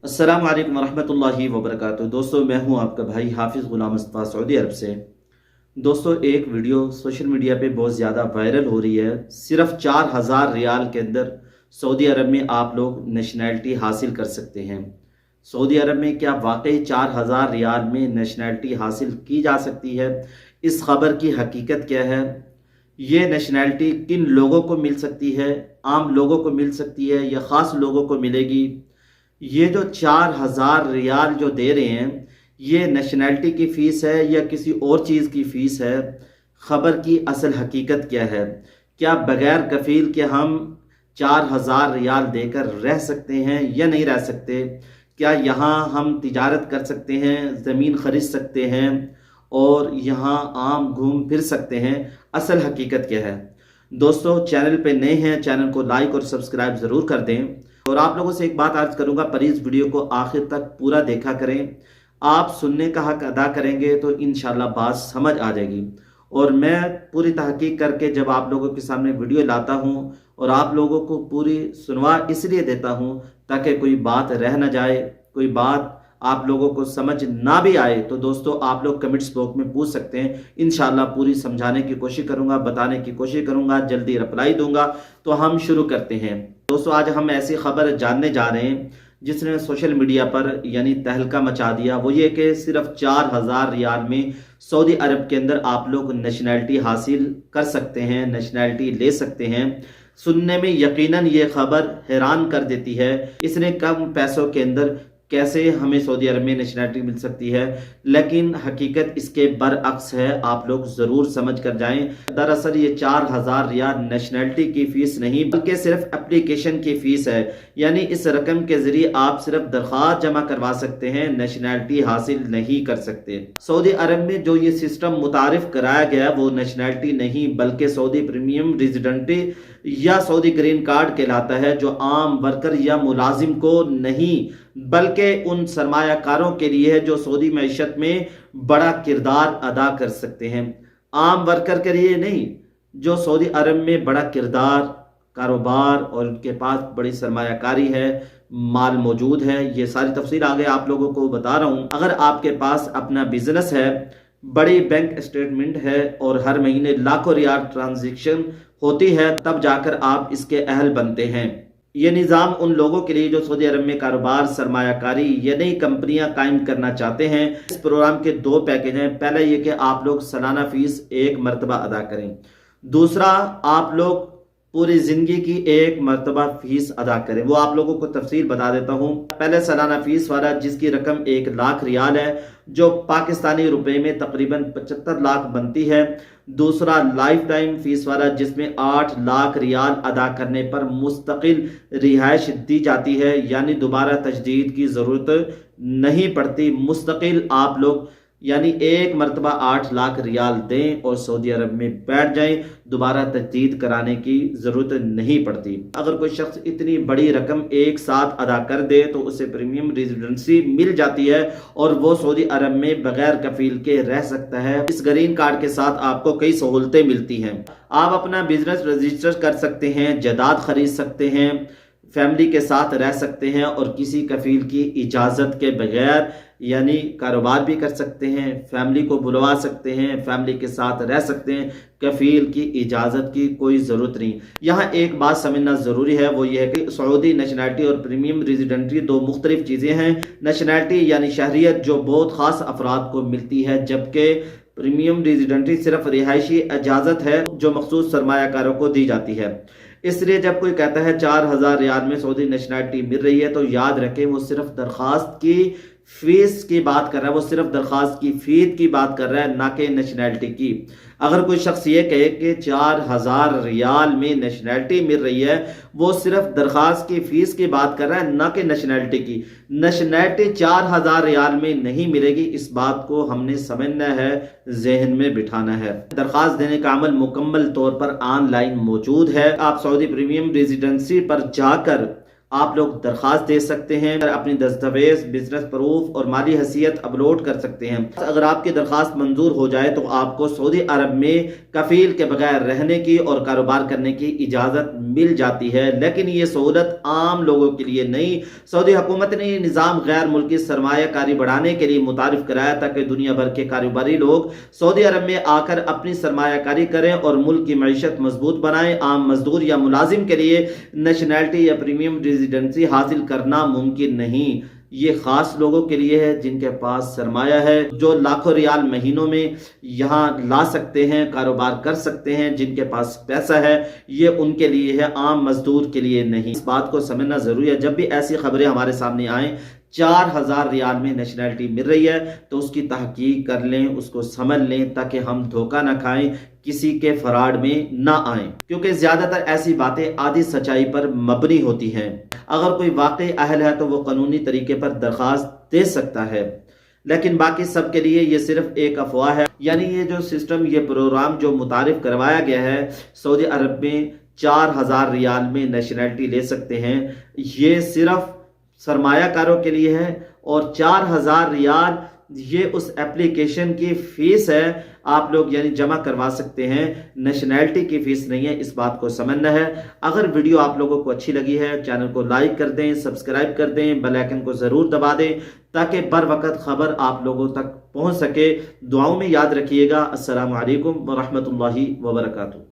अस्सलाम वालेकुम वरहमतुल्लाहि वबरकातुहू। दोस्तों, मैं हूं आपका भाई हाफिज़ गुलाम मुस्तफ़ा सऊदी अरब से। दोस्तों, एक वीडियो सोशल मीडिया पे बहुत ज़्यादा वायरल हो रही है। सिर्फ 4000 रियाल के अंदर सऊदी अरब में आप लोग नेशनैलिटी हासिल कर सकते हैं। सऊदी अरब में क्या वाकई 4000 रियाल में नेशनैलिटी हासिल की जा सकती है? इस खबर की हकीकत क्या है? ये नेशनैलिटी किन लोगों को मिल सकती है? आम लोगों को मिल सकती है या ख़ास लोगों को मिलेगी? ये जो 4000 रियाल जो दे रहे हैं, ये नेशनैलिटी की फ़ीस है या किसी और चीज़ की फ़ीस है? ख़बर की असल हकीकत क्या है? क्या बगैर कफ़ील के हम 4000 रियाल देकर रह सकते हैं या नहीं रह सकते? क्या यहाँ हम तिजारत कर सकते हैं, ज़मीन ख़रीद सकते हैं और यहाँ आम घूम फिर सकते हैं? असल हकीकत क्या है? दोस्तों, चैनल पे नए हैं, चैनल को लाइक और सब्सक्राइब ज़रूर कर दें। और आप लोगों से एक बात अर्ज करूंगा, प्लीज़ वीडियो को आखिर तक पूरा देखा करें। आप सुनने का हक अदा करेंगे तो इंशाल्लाह बात समझ आ जाएगी। और मैं पूरी तहकीक करके जब आप लोगों के सामने वीडियो लाता हूं और आप लोगों को पूरी सुनवा इसलिए देता हूं ताकि कोई बात रह ना जाए, कोई बात आप लोगों को समझ ना भी आए तो दोस्तों आप लोग कमेंट्स बॉक्स में पूछ सकते हैं। इंशाल्लाह पूरी समझाने की कोशिश करूंगा, बताने की कोशिश करूंगा, जल्दी रिप्लाई दूंगा। तो हम शुरू करते हैं। दोस्तों, आज हम ऐसी खबर जानने जा रहे हैं जिसने सोशल मीडिया पर यानी तहलका मचा दिया। वो ये कि सिर्फ 4000 रियाल में सऊदी अरब के अंदर आप लोग नेशनैलिटी हासिल कर सकते हैं, नेशनैलिटी ले सकते हैं। सुनने में यकीनन ये खबर हैरान कर देती है। इसने कम पैसों के अंदर कैसे हमें सऊदी अरब में नेशनैलिटी मिल सकती है, लेकिन हकीकत इसके बरअक्स है। आप लोग जरूर समझ कर जाएं। दरअसल ये 4000 रियाल नेशनैलिटी की फीस नहीं बल्कि सिर्फ एप्लीकेशन की फीस है। यानी इस रकम के जरिए आप सिर्फ दरख्वास्त जमा करवा सकते हैं, नेशनैलिटी हासिल नहीं कर सकते। सऊदी अरब में जो ये सिस्टम मुतारिफ कराया गया वो नेशनैलिटी नहीं बल्कि सऊदी प्रीमियम रेजिडेंटी या सऊदी ग्रीन कार्ड कहलाता है, जो आम वर्कर या मुलाजिम को नहीं बल्कि उन सरमायाकारों के लिए है जो सऊदी मैशत में बड़ा किरदार अदा कर सकते हैं। आम वर्कर के लिए नहीं, जो सऊदी अरब में बड़ा किरदार, कारोबार और उनके पास बड़ी सरमायाकारी है, माल मौजूद है। ये सारी तफसील आगे आप लोगों को बता रहा हूँ। अगर आपके पास अपना बिजनेस है, बड़ी बैंक स्टेटमेंट है और हर महीने लाखों रियाल ट्रांजैक्शन होती है, तब जाकर आप इसके अहल बनते हैं। ये निज़ाम उन लोगों के लिए जो सऊदी अरब में कारोबार, सरमायाकारी या नई कंपनियां कायम करना चाहते हैं। इस प्रोग्राम के दो पैकेज हैं। पहला ये कि आप लोग सालाना फीस एक मरतबा अदा करें। दूसरा, आप लोग पूरी जिंदगी की एक मरतबा फीस अदा करें। वो आप लोगों को तफसील बता देता हूँ। पहले सालाना फीस वाला जिसकी रकम 1 लाख रियाल है, जो पाकिस्तानी रुपए में तकरीबन 75 लाख बनती है। दूसरा लाइफ टाइम फीस वाला जिसमें 8 लाख रियाल अदा करने पर मुस्तकिल रिहाइश दी जाती है, यानी दोबारा तजदीद की ज़रूरत नहीं पड़ती। मुस्तकिल आप लोग यानी एक मरतबा 8 लाख रियाल दें और सऊदी अरब में बैठ जाएं, दोबारा तजदीद कराने की ज़रूरत नहीं पड़ती। अगर कोई शख्स इतनी बड़ी रकम एक साथ अदा कर दे तो उसे प्रीमियम रेजिडेंसी मिल जाती है और वो सऊदी अरब में बगैर कफील के रह सकता है। इस ग्रीन कार्ड के साथ आपको कई सहूलतें मिलती हैं। आप अपना बिजनेस रजिस्टर कर सकते हैं, जायदाद खरीद सकते हैं, फैमिली के साथ रह सकते हैं और किसी कफील की इजाज़त के बगैर यानी कारोबार भी कर सकते हैं, फैमिली को बुलवा सकते हैं, फैमिली के साथ रह सकते हैं। कफील की इजाज़त की कोई ज़रूरत नहीं। यहाँ एक बात समझना ज़रूरी है, वो ये है कि सऊदी नेशनैलिटी और प्रीमियम रेजिडेंटी दो मुख्तलिफ चीज़ें हैं। नेशनैलिटी यानी शहरियत जो बहुत ख़ास अफराद को मिलती है, जबकि प्रीमियम रेजिडेंटी सिर्फ रिहायशी इजाज़त है जो मखसूस सरमायाकारों को दी जाती है। इसलिए जब कोई कहता है 4000 रियाल में सऊदी नेशनैलिटी मिल रही है तो याद रखें वो सिर्फ दरख्वास्त की फीस की बात कर रहा है, वो सिर्फ दरख्वास्त की फीस की बात कर रहा है, ना कि नेशनैलिटी की। अगर कोई शख्स ये कहे कि 4000 रियाल में नेशनैलिटी मिल रही है, वो सिर्फ दरख्वास्त की फीस की बात कर रहा है, ना कि नेशनैलिटी की। नेशनैलिटी 4000 रियाल में नहीं मिलेगी, इस बात को हमने समझना है, जहन में बिठाना है। दरख्वास्त देने का अमल मुकम्मल तौर पर ऑनलाइन मौजूद है। आप सऊदी प्रीमियम रेजिडेंसी पर जाकर آپ لوگ درخواست دے سکتے ہیں، اپنی دستاویز، بزنس پروف اور مالی حیثیت اپلوڈ کر سکتے ہیں۔ اگر آپ کی درخواست منظور ہو جائے تو آپ کو سعودی عرب میں کفیل کے بغیر رہنے کی اور کاروبار کرنے کی اجازت مل جاتی ہے، لیکن یہ سہولت عام لوگوں کے لیے نہیں۔ سعودی حکومت نے یہ نظام غیر ملکی سرمایہ کاری بڑھانے کے لیے متعارف کرایا تاکہ دنیا بھر کے کاروباری لوگ سعودی عرب میں آ کر اپنی سرمایہ کاری کریں اور ملک کی معیشت مضبوط بنائیں۔ عام مزدور یا ملازم کے لیے نیشنلٹی یا پریمیم ریزیڈنسی حاصل کرنا ممکن نہیں۔ یہ خاص لوگوں کے لیے ہے جن کے پاس سرمایہ ہے، جو لاکھوں ریال مہینوں میں یہاں لا سکتے ہیں، کاروبار کر سکتے ہیں، جن کے پاس پیسہ ہے، یہ ان کے لیے ہے، عام مزدور کے لیے نہیں۔ اس بات کو سمجھنا ضروری ہے۔ جب بھی ایسی خبریں ہمارے سامنے آئیں 4000 ریال میں نیشنلٹی مل رہی ہے تو اس کی تحقیق کر لیں، اس کو سمجھ لیں تاکہ ہم دھوکہ نہ کھائیں، کسی کے فراڈ میں نہ آئیں، کیونکہ زیادہ تر ایسی باتیں آدھی سچائی پر مبنی ہوتی ہیں۔ اگر کوئی واقعی اہل ہے تو وہ قانونی طریقے پر درخواست دے سکتا ہے، لیکن باقی سب کے لیے یہ صرف ایک افواہ ہے۔ یعنی یہ جو سسٹم، یہ پروگرام جو متعارف کروایا گیا ہے سعودی عرب میں 4000 ریال میں نیشنلٹی لے سکتے ہیں، یہ صرف سرمایہ کاروں کے لیے ہے، اور 4000 ریال یہ اس اپلیکیشن کی فیس ہے، آپ لوگ یعنی جمع کروا سکتے ہیں، نیشنلٹی کی فیس نہیں ہے۔ اس بات کو سمجھنا ہے۔ اگر ویڈیو آپ لوگوں کو اچھی لگی ہے، چینل کو لائک کر دیں، سبسکرائب کر دیں، بیل آئیکن کو ضرور دبا دیں تاکہ بر وقت خبر آپ لوگوں تک پہنچ سکے۔ دعاؤں میں یاد رکھیے گا۔ السلام علیکم ورحمۃ اللہ وبرکاتہ۔